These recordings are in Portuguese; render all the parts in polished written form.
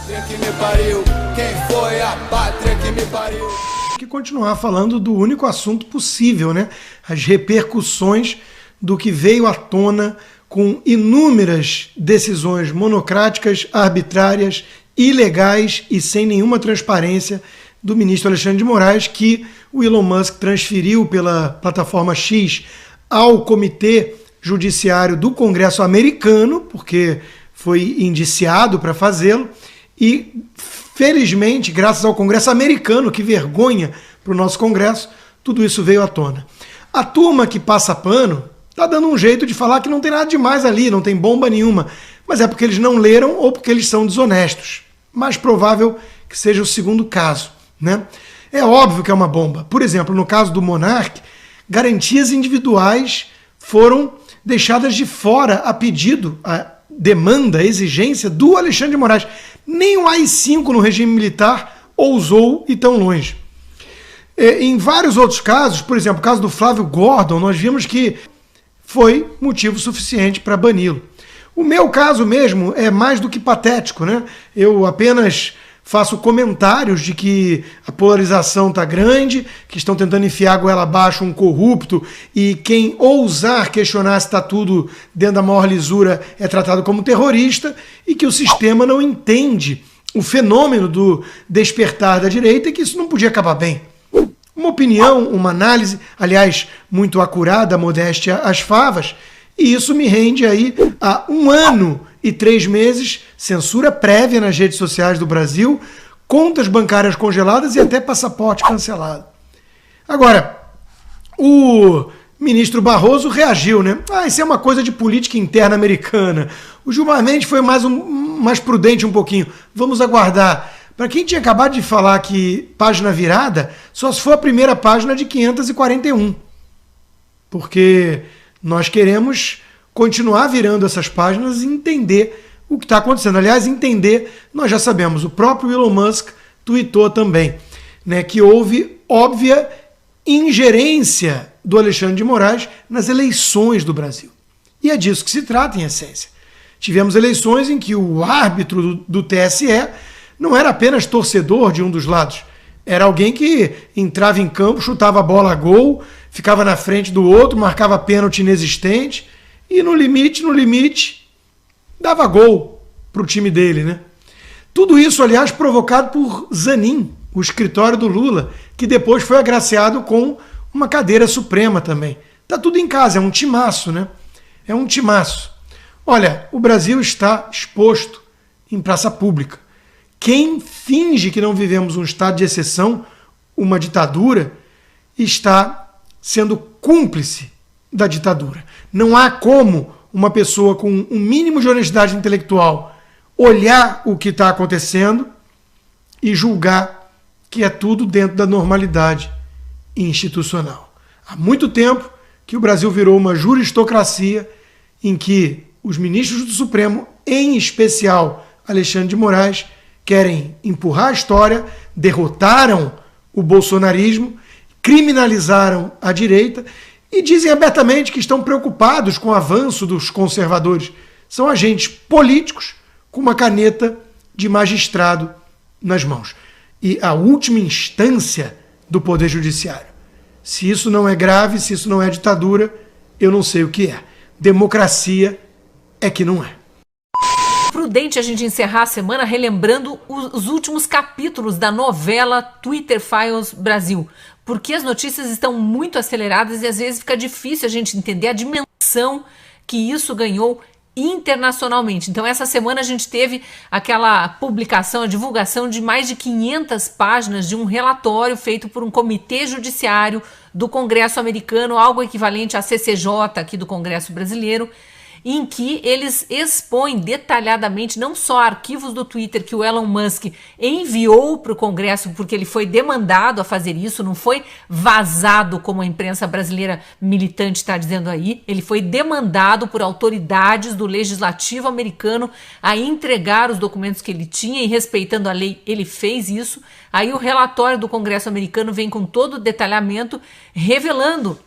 Que me pariu, quem foi a pátria que me pariu? Que continuar falando do único assunto possível, né? As repercussões do que veio à tona com inúmeras decisões monocráticas, arbitrárias, ilegais e sem nenhuma transparência do ministro Alexandre de Moraes, que o Elon Musk transferiu pela plataforma X ao Comitê Judiciário do Congresso americano, porque foi indiciado para fazê-lo, e felizmente, graças ao Congresso americano, que vergonha para o nosso Congresso, tudo isso veio à tona. A turma que passa pano está dando um jeito de falar que não tem nada demais ali, não tem bomba nenhuma, mas é porque eles não leram ou porque eles são desonestos. Mais provável que seja o segundo caso, né? É óbvio que é uma bomba. Por exemplo, no caso do Monark, garantias individuais foram deixadas de fora a pedido, a demanda, a exigência do Alexandre de Moraes. Nem o AI-5 no regime militar ousou ir tão longe. Em vários outros casos, por exemplo, o caso do Flávio Gordon, nós vimos que foi motivo suficiente para bani-lo. O meu caso mesmo é mais do que patético, né? Eu apenas faço comentários de que a polarização está grande, que estão tentando enfiar a goela abaixo um corrupto e quem ousar questionar se está tudo dentro da maior lisura é tratado como terrorista e que o sistema não entende o fenômeno do despertar da direita e que isso não podia acabar bem. Uma opinião, uma análise, aliás, muito acurada, modéstia às favas, e isso me rende aí a 1 ano e 3 meses, censura prévia nas redes sociais do Brasil, contas bancárias congeladas e até passaporte cancelado. Agora, o ministro Barroso reagiu, né? Isso é uma coisa de política interna americana. O Gilmar Mendes foi mais prudente um pouquinho. Vamos aguardar. Para quem tinha acabado de falar que página virada, só se for a primeira página de 541. Porque nós queremos continuar virando essas páginas e entender o que está acontecendo. Aliás, entender, nós já sabemos, o próprio Elon Musk tweetou também, né, que houve óbvia ingerência do Alexandre de Moraes nas eleições do Brasil. E é disso que se trata, em essência. Tivemos eleições em que o árbitro do TSE não era apenas torcedor de um dos lados, era alguém que entrava em campo, chutava a bola a gol, ficava na frente do outro, marcava pênalti inexistente e no limite, dava gol para o time dele, né? Tudo isso, aliás, provocado por Zanin, o escritório do Lula, que depois foi agraciado com uma cadeira suprema também. Tá tudo em casa, é um timaço, né? É um timaço. Olha, o Brasil está exposto em praça pública. Quem finge que não vivemos um estado de exceção, uma ditadura, está sendo cúmplice da ditadura. Não há como uma pessoa com um mínimo de honestidade intelectual olhar o que está acontecendo e julgar que é tudo dentro da normalidade institucional. Há muito tempo que o Brasil virou uma juristocracia em que os ministros do Supremo, em especial Alexandre de Moraes, querem empurrar a história, derrotaram o bolsonarismo, criminalizaram a direita e dizem abertamente que estão preocupados com o avanço dos conservadores. São agentes políticos com uma caneta de magistrado nas mãos. E a última instância do Poder Judiciário. Se isso não é grave, se isso não é ditadura, eu não sei o que é. Democracia é que não é. Prudente a gente encerrar a semana relembrando os últimos capítulos da novela Twitter Files Brasil, porque as notícias estão muito aceleradas e às vezes fica difícil a gente entender a dimensão que isso ganhou internacionalmente. Então essa semana a gente teve aquela publicação, a divulgação de mais de 500 páginas de um relatório feito por um comitê judiciário do Congresso americano, algo equivalente à CCJ aqui do Congresso brasileiro, em que eles expõem detalhadamente não só arquivos do Twitter que o Elon Musk enviou para o Congresso, porque ele foi demandado a fazer isso, não foi vazado como a imprensa brasileira militante está dizendo aí, ele foi demandado por autoridades do legislativo americano a entregar os documentos que ele tinha e respeitando a lei, ele fez isso. Aí o relatório do Congresso americano vem com todo o detalhamento, revelando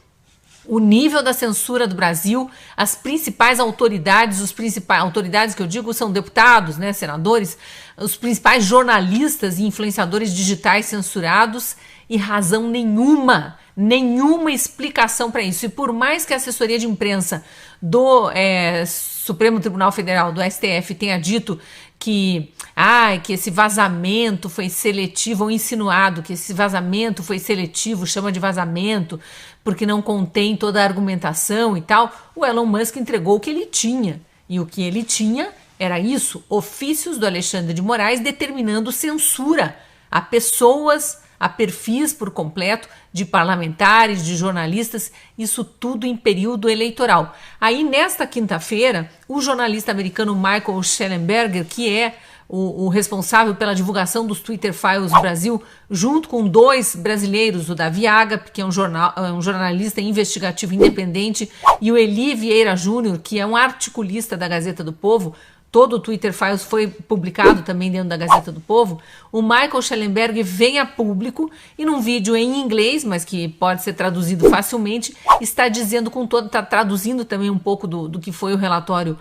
o nível da censura do Brasil, as principais autoridades, autoridades que eu digo são deputados, né, senadores, os principais jornalistas e influenciadores digitais censurados e razão nenhuma explicação para isso. E por mais que a assessoria de imprensa do Supremo Tribunal Federal, do STF, tenha dito que esse vazamento foi seletivo, ou insinuado que esse vazamento foi seletivo, chama de vazamento, porque não contém toda a argumentação e tal, o Elon Musk entregou o que ele tinha. E o que ele tinha era isso, ofícios do Alexandre de Moraes determinando censura a pessoas, a perfis por completo de parlamentares, de jornalistas, isso tudo em período eleitoral. Aí, nesta quinta-feira, o jornalista americano Michael Shellenberger, que é o responsável pela divulgação dos Twitter Files Brasil, junto com 2 brasileiros, o Davi Agap, que é um jornalista investigativo independente, e o Eli Vieira Júnior, que é um articulista da Gazeta do Povo. Todo o Twitter Files foi publicado também dentro da Gazeta do Povo. O Michael Shellenberger vem a público e num vídeo em inglês, mas que pode ser traduzido facilmente, está dizendo está traduzindo também um pouco do que foi o relatório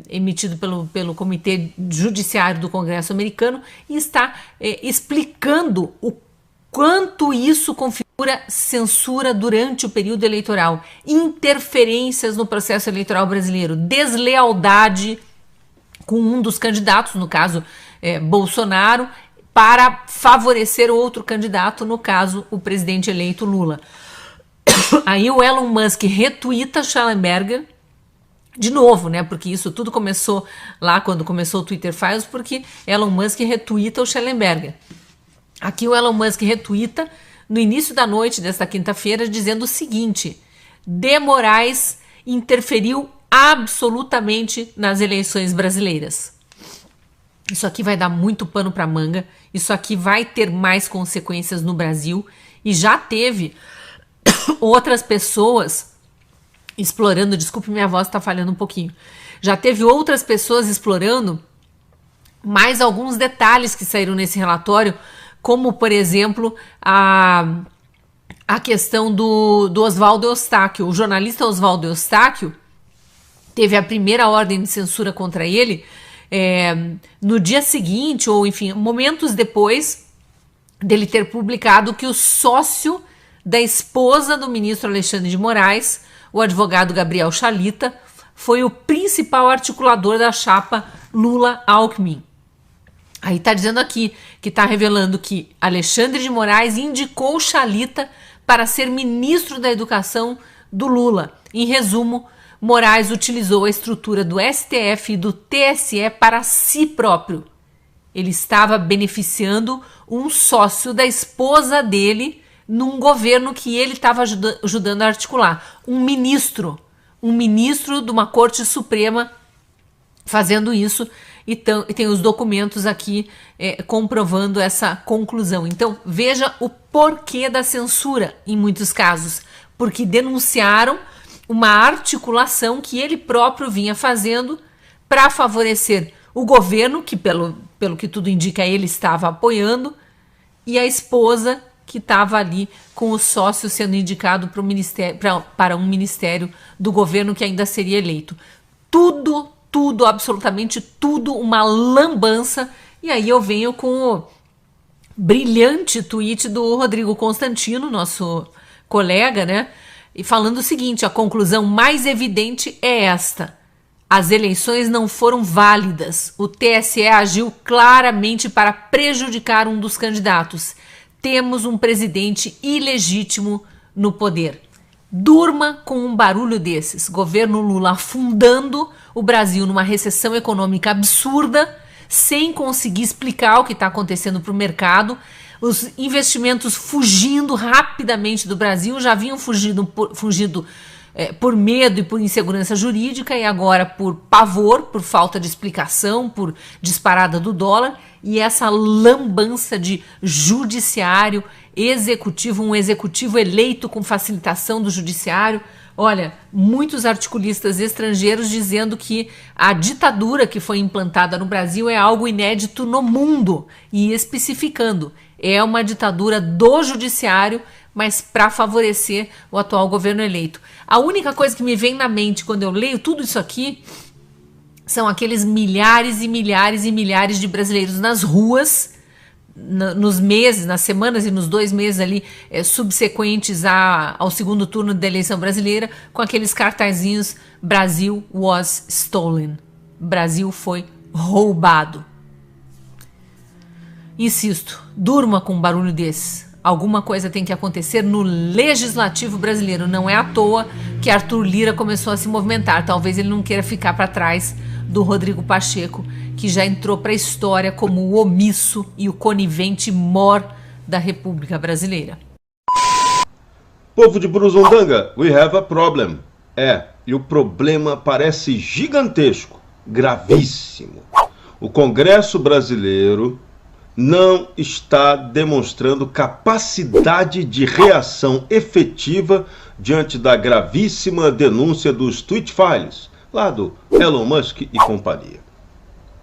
emitido pelo Comitê Judiciário do Congresso americano e está explicando o quanto isso configura censura durante o período eleitoral, interferências no processo eleitoral brasileiro, deslealdade com um dos candidatos, no caso Bolsonaro, para favorecer outro candidato, no caso o presidente eleito Lula. Aí o Elon Musk retuita Shellenberger de novo, né? Porque isso tudo começou lá quando começou o Twitter Files, porque Elon Musk retuita o Shellenberger. Aqui o Elon Musk retuita no início da noite desta quinta-feira dizendo o seguinte: De Moraes interferiu absolutamente nas eleições brasileiras. Isso aqui vai dar muito pano para manga, isso aqui vai ter mais consequências no Brasil e já teve outras pessoas explorando, desculpe, minha voz está falhando um pouquinho, já teve outras pessoas explorando mais alguns detalhes que saíram nesse relatório, como, por exemplo, a questão do Oswaldo Eustáquio. O jornalista Oswaldo Eustáquio teve a primeira ordem de censura contra ele no dia seguinte, ou enfim, momentos depois dele ter publicado que o sócio da esposa do ministro Alexandre de Moraes, o advogado Gabriel Chalita, foi o principal articulador da chapa Lula-Alckmin. Aí está dizendo aqui que está revelando que Alexandre de Moraes indicou Chalita para ser ministro da Educação do Lula. Em resumo, Moraes utilizou a estrutura do STF e do TSE para si próprio. Ele estava beneficiando um sócio da esposa dele num governo que ele estava ajudando a articular. Um ministro de uma Corte Suprema fazendo isso, e tem os documentos aqui comprovando essa conclusão. Então, veja o porquê da censura em muitos casos, porque denunciaram uma articulação que ele próprio vinha fazendo para favorecer o governo, que pelo que tudo indica ele estava apoiando, e a esposa que estava ali com o sócio sendo indicado para um ministério do governo que ainda seria eleito. Tudo, absolutamente tudo, uma lambança. E aí eu venho com o brilhante tweet do Rodrigo Constantino, nosso colega, né? E falando o seguinte: a conclusão mais evidente é esta: as eleições não foram válidas. O TSE agiu claramente para prejudicar um dos candidatos. Temos um presidente ilegítimo no poder. Durma com um barulho desses. Governo Lula afundando o Brasil numa recessão econômica absurda, sem conseguir explicar o que está acontecendo para o mercado. Os investimentos fugindo rapidamente do Brasil, já haviam fugido por medo e por insegurança jurídica, e agora por pavor, por falta de explicação, por disparada do dólar, e essa lambança de judiciário executivo, um executivo eleito com facilitação do judiciário. Olha, muitos articulistas estrangeiros dizendo que a ditadura que foi implantada no Brasil é algo inédito no mundo, e especificando: é uma ditadura do judiciário mas para favorecer o atual governo eleito. A única coisa que me vem na mente quando eu leio tudo isso aqui são aqueles milhares e milhares e milhares de brasileiros nas ruas, nos meses, nas semanas e nos 2 meses ali subsequentes ao segundo turno da eleição brasileira, com aqueles cartazinhos Brasil was stolen. Brasil foi roubado. Insisto, durma com um barulho desse. Alguma coisa tem que acontecer no legislativo brasileiro. Não é à toa que Arthur Lira começou a se movimentar. Talvez ele não queira ficar para trás do Rodrigo Pacheco, que já entrou para a história como o omisso e o conivente mor da República Brasileira. Povo de Buruzundanga, we have a problem. E o problema parece gigantesco, gravíssimo. O Congresso brasileiro não está demonstrando capacidade de reação efetiva diante da gravíssima denúncia dos tweet files, lá do Elon Musk e companhia.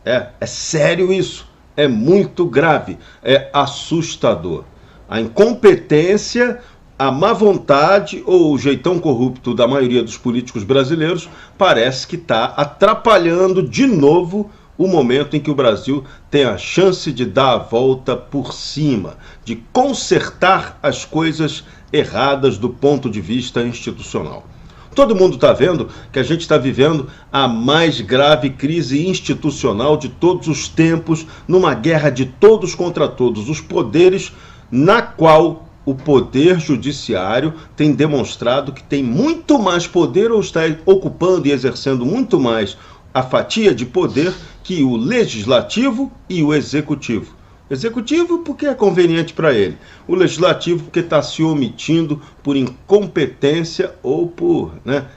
É sério isso, é muito grave, é assustador. A incompetência, a má vontade ou o jeitão corrupto da maioria dos políticos brasileiros parece que está atrapalhando de novo o momento em que o Brasil tem a chance de dar a volta por cima, de consertar as coisas erradas do ponto de vista institucional. Todo mundo está vendo que a gente está vivendo a mais grave crise institucional de todos os tempos, numa guerra de todos contra todos os poderes, na qual o poder judiciário tem demonstrado que tem muito mais poder ou está ocupando e exercendo muito mais a fatia de poder que o legislativo e o executivo. Executivo porque é conveniente para ele. O legislativo porque está se omitindo por incompetência ou por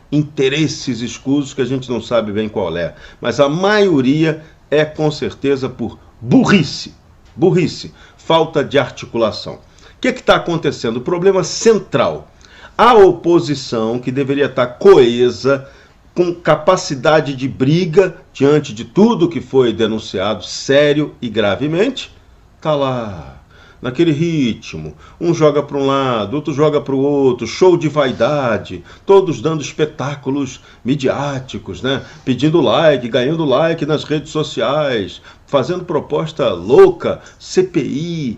interesses escusos que a gente não sabe bem qual é. Mas a maioria é com certeza por burrice. Burrice, falta de articulação. O que está acontecendo? O problema central. A oposição, que deveria estar coesa, com capacidade de briga diante de tudo que foi denunciado sério e gravemente, está lá, naquele ritmo, um joga para um lado, outro joga para o outro, show de vaidade, todos dando espetáculos midiáticos, pedindo like, ganhando like nas redes sociais, fazendo proposta louca, CPI,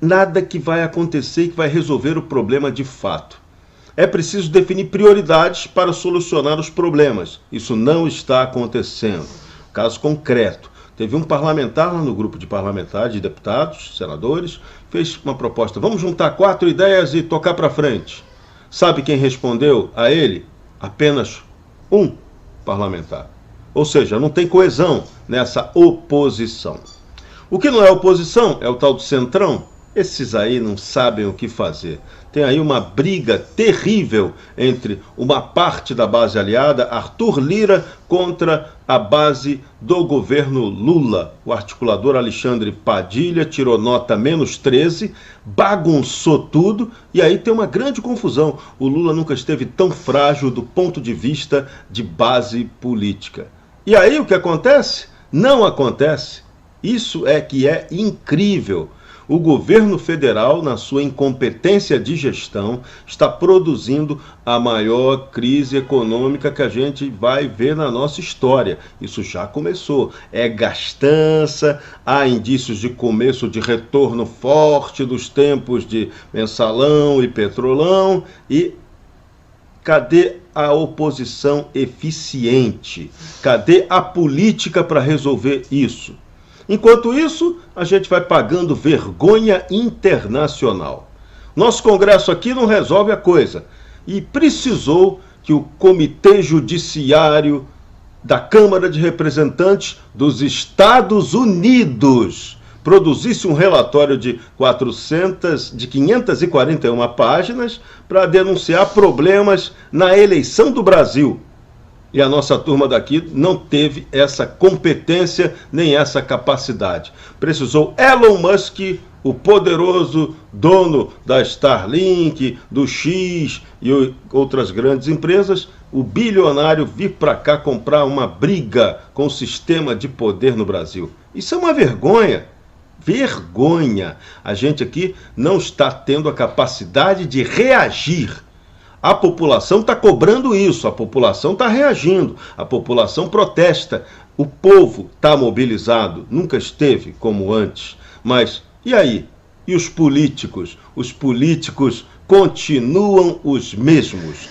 nada que vai acontecer e que vai resolver o problema de fato. É preciso definir prioridades para solucionar os problemas. Isso não está acontecendo. Caso concreto. Teve um parlamentar lá no grupo de parlamentares, de deputados, senadores, fez uma proposta. Vamos juntar 4 ideias e tocar para frente. Sabe quem respondeu a ele? Apenas um parlamentar. Ou seja, não tem coesão nessa oposição. O que não é oposição é o tal do centrão. Esses aí não sabem o que fazer. Tem aí uma briga terrível entre uma parte da base aliada, Arthur Lira, contra a base do governo Lula. O articulador Alexandre Padilha tirou nota -13, bagunçou tudo, e aí tem uma grande confusão. O Lula nunca esteve tão frágil do ponto de vista de base política. E aí o que acontece? Não acontece. Isso é que é incrível. O governo federal, na sua incompetência de gestão, está produzindo a maior crise econômica que a gente vai ver na nossa história. Isso já começou. É gastança, há indícios de começo de retorno forte dos tempos de mensalão e petrolão. E cadê a oposição eficiente? Cadê a política para resolver isso? Enquanto isso, a gente vai pagando vergonha internacional. Nosso Congresso aqui não resolve a coisa. E precisou que o Comitê Judiciário da Câmara de Representantes dos Estados Unidos produzisse um relatório de 541 páginas para denunciar problemas na eleição do Brasil. E a nossa turma daqui não teve essa competência nem essa capacidade. Precisou Elon Musk, o poderoso dono da Starlink, do X e outras grandes empresas, o bilionário vir para cá comprar uma briga com o sistema de poder no Brasil. Isso é uma vergonha. vergonha. A gente aqui não está tendo a capacidade de reagir. A população está cobrando isso, a população está reagindo, a população protesta, o povo está mobilizado, nunca esteve como antes. Mas e aí? E os políticos? Os políticos continuam os mesmos.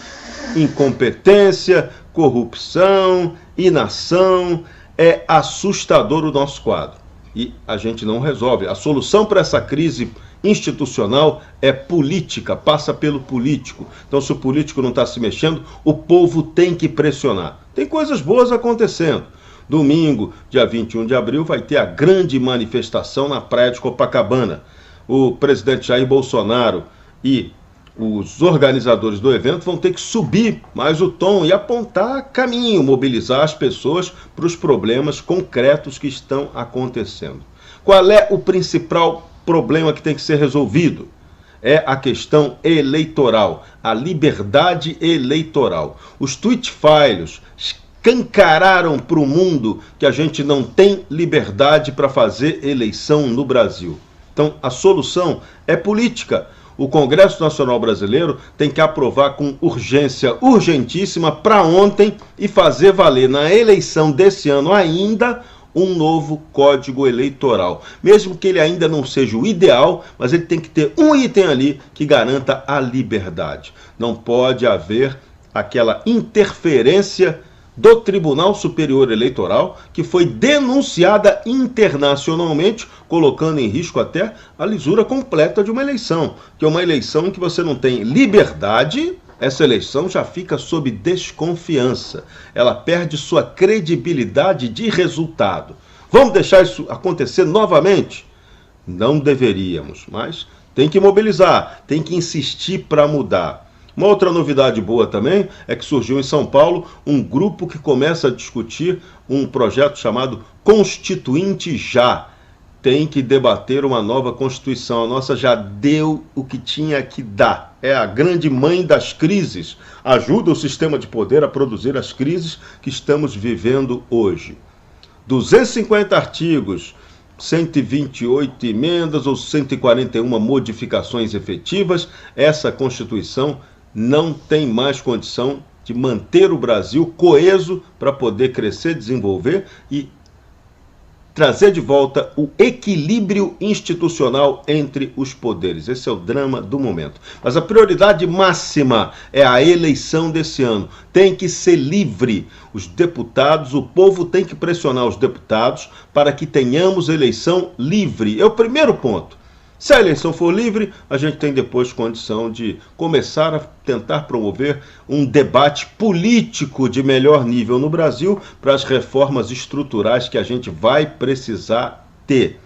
Incompetência, corrupção, inação. É assustador o nosso quadro. E a gente não resolve. A solução para essa crise institucional é política, passa pelo político. Então, se o político não está se mexendo, o povo tem que pressionar. Tem coisas boas acontecendo. Domingo, dia 21 de abril, vai ter a grande manifestação na praia de Copacabana. O presidente Jair Bolsonaro e os organizadores do evento vão ter que subir mais o tom e apontar caminho, mobilizar as pessoas para os problemas concretos que estão acontecendo. Qual é o principal problema que tem que ser resolvido? É a questão eleitoral, a liberdade eleitoral. Os tweet files escancararam para o mundo que a gente não tem liberdade para fazer eleição no Brasil. Então, a solução é política. O Congresso Nacional Brasileiro tem que aprovar com urgência, urgentíssima, para ontem e fazer valer na eleição desse ano ainda um novo Código Eleitoral. Mesmo que ele ainda não seja o ideal, mas ele tem que ter um item ali que garanta a liberdade. Não pode haver aquela interferência do Tribunal Superior Eleitoral, que foi denunciada internacionalmente, colocando em risco até a lisura completa de uma eleição. Que é uma eleição em que você não tem liberdade, essa eleição já fica sob desconfiança. Ela perde sua credibilidade de resultado. Vamos deixar isso acontecer novamente? Não deveríamos, mas tem que mobilizar, tem que insistir para mudar. Uma outra novidade boa também é que surgiu em São Paulo um grupo que começa a discutir um projeto chamado Constituinte Já. Tem que debater uma nova Constituição. A nossa já deu o que tinha que dar. É a grande mãe das crises. Ajuda o sistema de poder a produzir as crises que estamos vivendo hoje. 250 artigos, 128 emendas ou 141 modificações efetivas. Essa Constituição não tem mais condição de manter o Brasil coeso para poder crescer, desenvolver e trazer de volta o equilíbrio institucional entre os poderes. Esse é o drama do momento. Mas a prioridade máxima é a eleição desse ano. Tem que ser livre. Os deputados, o povo tem que pressionar os deputados para que tenhamos eleição livre. É o primeiro ponto. Se a eleição for livre, a gente tem depois condição de começar a tentar promover um debate político de melhor nível no Brasil para as reformas estruturais que a gente vai precisar ter.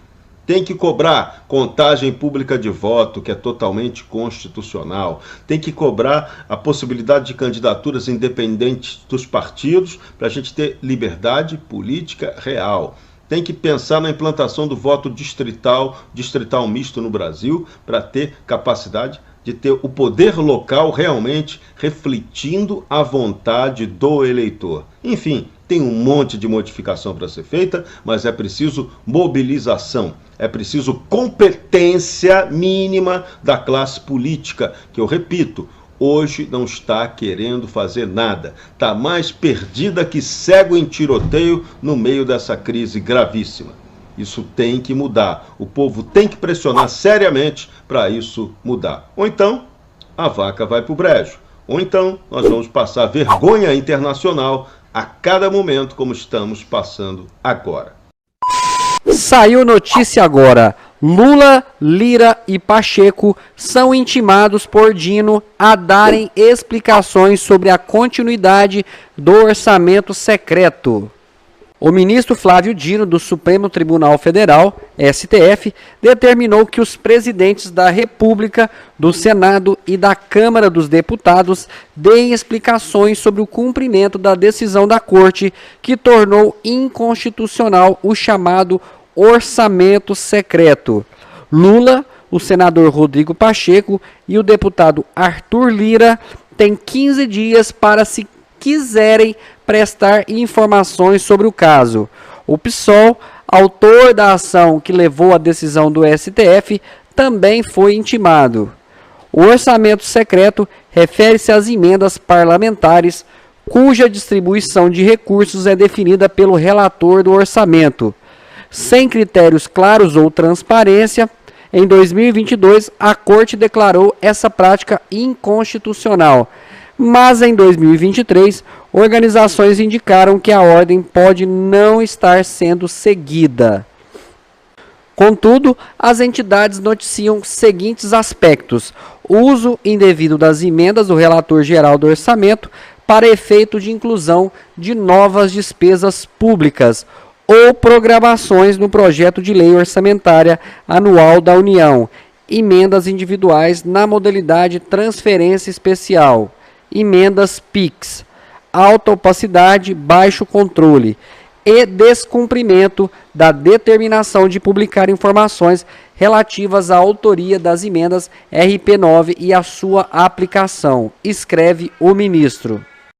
Tem que cobrar contagem pública de voto, que é totalmente constitucional. Tem que cobrar a possibilidade de candidaturas independentes dos partidos para a gente ter liberdade política real. Tem que pensar na implantação do voto distrital misto no Brasil, para ter capacidade de ter o poder local realmente refletindo a vontade do eleitor. Enfim, tem um monte de modificação para ser feita, mas é preciso mobilização, é preciso competência mínima da classe política, que eu repito, hoje não está querendo fazer nada. Está mais perdida que cego em tiroteio no meio dessa crise gravíssima. Isso tem que mudar. O povo tem que pressionar seriamente para isso mudar. Ou então, a vaca vai para o brejo. Ou então, nós vamos passar vergonha internacional a cada momento, como estamos passando agora. Saiu notícia agora. Lula, Lira e Pacheco são intimados por Dino a darem explicações sobre a continuidade do orçamento secreto. O ministro Flávio Dino, do Supremo Tribunal Federal, STF, determinou que os presidentes da República, do Senado e da Câmara dos Deputados deem explicações sobre o cumprimento da decisão da Corte que tornou inconstitucional o chamado orçamento secreto. Lula, o senador Rodrigo Pacheco e o deputado Arthur Lira têm 15 dias para, se quiserem, prestar informações sobre o caso. O PSOL Autor da ação que levou à decisão do STF também foi intimado. O orçamento secreto refere-se às emendas parlamentares, cuja distribuição de recursos é definida pelo relator do orçamento. Sem critérios claros ou transparência, em 2022 a Corte declarou essa prática inconstitucional. Mas em 2023, organizações indicaram que a ordem pode não estar sendo seguida. Contudo, as entidades noticiam seguintes aspectos: uso indevido das emendas do relator geral do orçamento para efeito de inclusão de novas despesas públicas ou programações no projeto de lei orçamentária anual da União, emendas individuais na modalidade transferência especial, emendas PIX, alta opacidade, baixo controle e descumprimento da determinação de publicar informações relativas à autoria das emendas RP9 e à sua aplicação, escreve o ministro.